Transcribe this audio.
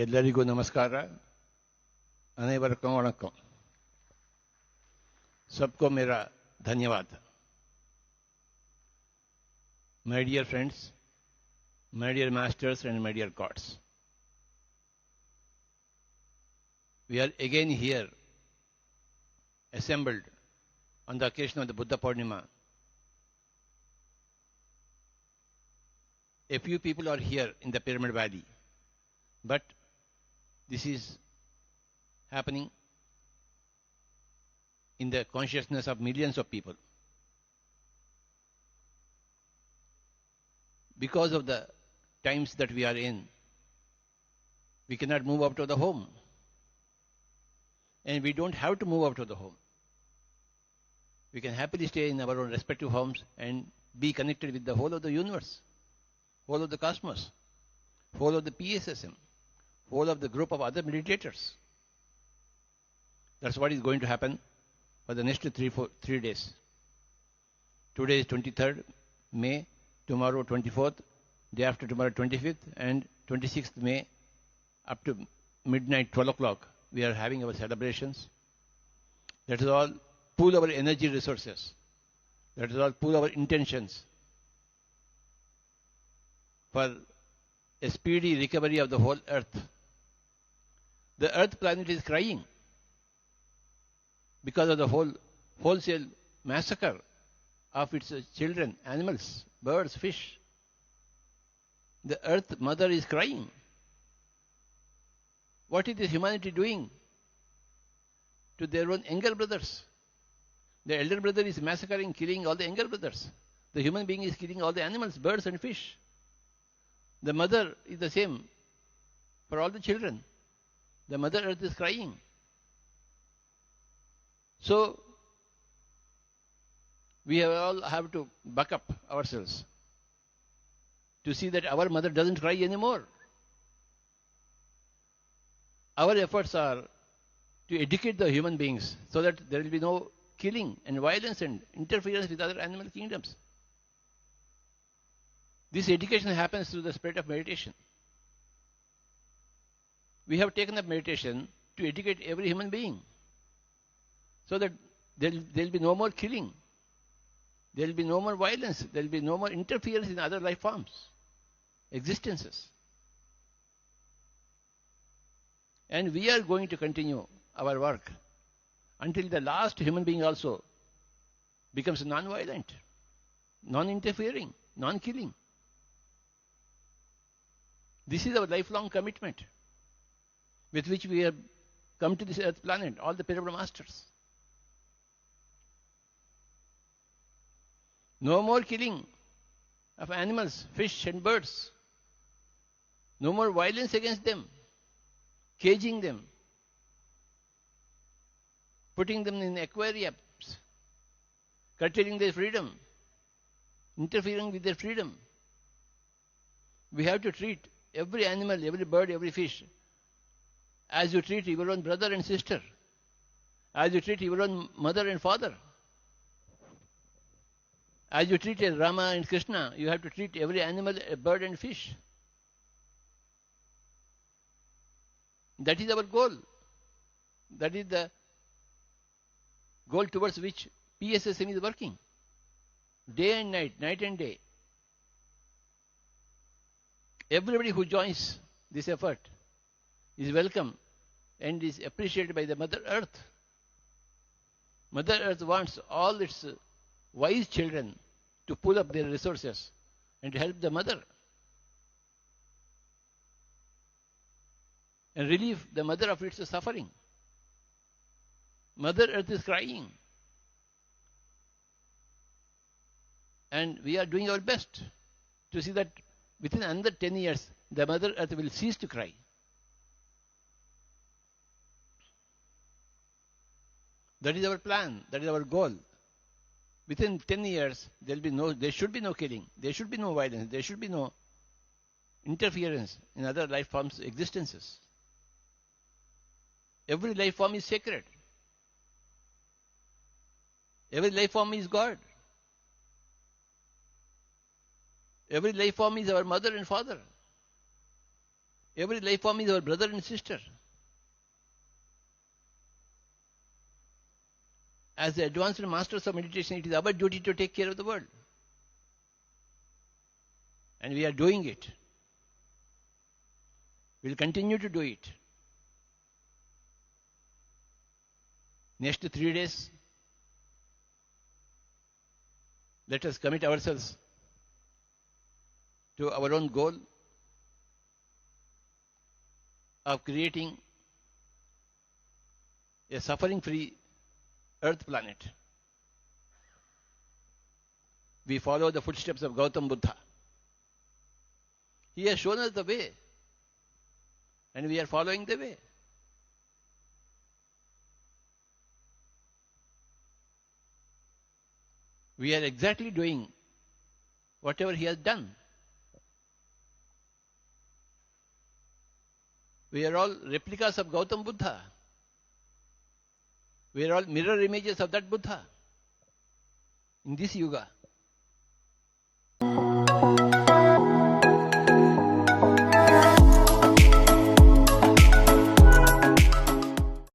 ಎಲ್ಲರಿಗೂ ನಮಸ್ಕಾರ अनेवरकम वणक्कम सबको मेरा धन्यवाद my dear friends my dear masters and my dear gods we are again here assembled on the occasion of the Buddha Purnima. A few people are here in the Pyramid Valley, but this is happening in the consciousness of millions of people. Because of the times that we are in, we cannot move out of the home. And we don't have to move out of the home. We can happily stay in our own respective homes and be connected with the whole of the universe, whole of the cosmos, whole of the PSSM, whole of the group of other meditators. That's what is going to happen for the next 3 days. Today is 23rd May, tomorrow 24th, day after tomorrow 25th, and 26th May up to midnight, 12 o'clock, we are having our celebrations. That is all pool our energy resources. That is all pool our intentions for a speedy recovery of the whole earth. The earth planet is crying because of the wholesale massacre of its children, animals, birds, fish. The earth mother is crying. What is this humanity doing to their own younger brothers? The elder brother is massacring, killing all the younger brothers. The human being is killing all the animals, birds and fish. The mother is the same for all the children. The mother earth is crying. So, we all have to buck up ourselves to see that our mother doesn't cry anymore. Our efforts are to educate the human beings so that there will be no killing and violence and interference with other animal kingdoms. This education happens through the spirit of meditation. We have taken up meditation to educate every human being so that there will be no more killing, there will be no more violence, there will be no more interference in other life forms, existences. And we are going to continue our work until the last human being also becomes non-violent, non-interfering, non-killing. This is our lifelong commitment with which we have come to this earth planet, all the Pyramid Masters. No more killing of animals, fish and birds. No more violence against them, caging them, putting them in aquariums, curtailing their freedom, interfering with their freedom. We have to treat every animal, every bird, every fish as you treat your own brother and sister, as you treat your own mother and father. As you treat Rama and Krishna, you have to treat every animal, a bird and fish. That is our goal. That is the goal towards which PSSM is working. Day and night, night and day. Everybody who joins this effort is welcome and is appreciated by the Mother Earth. Mother Earth wants all its wise children to pull up their resources and help the mother and relieve the mother of its suffering. Mother Earth is crying, and we are doing our best to see that within another 10 years the Mother Earth will cease to cry. That is our plan, that is our goal. Within 10 years, there should be no killing, there should be no violence, there should be no interference in other life forms' existences. Every life form is sacred. Every life form is God. Every life form is our mother and father. Every life form is our brother and sister. As the advanced masters of meditation, it is our duty to take care of the world. And we are doing it. We will continue to do it. Next 3 days, let us commit ourselves to our own goal of creating a suffering-free earth planet. We follow the footsteps of Gautam Buddha. He has shown us the way, and we are following the way. We are exactly doing whatever he has done. We are all replicas of Gautam Buddha. We are all mirror images of that Buddha in this yuga.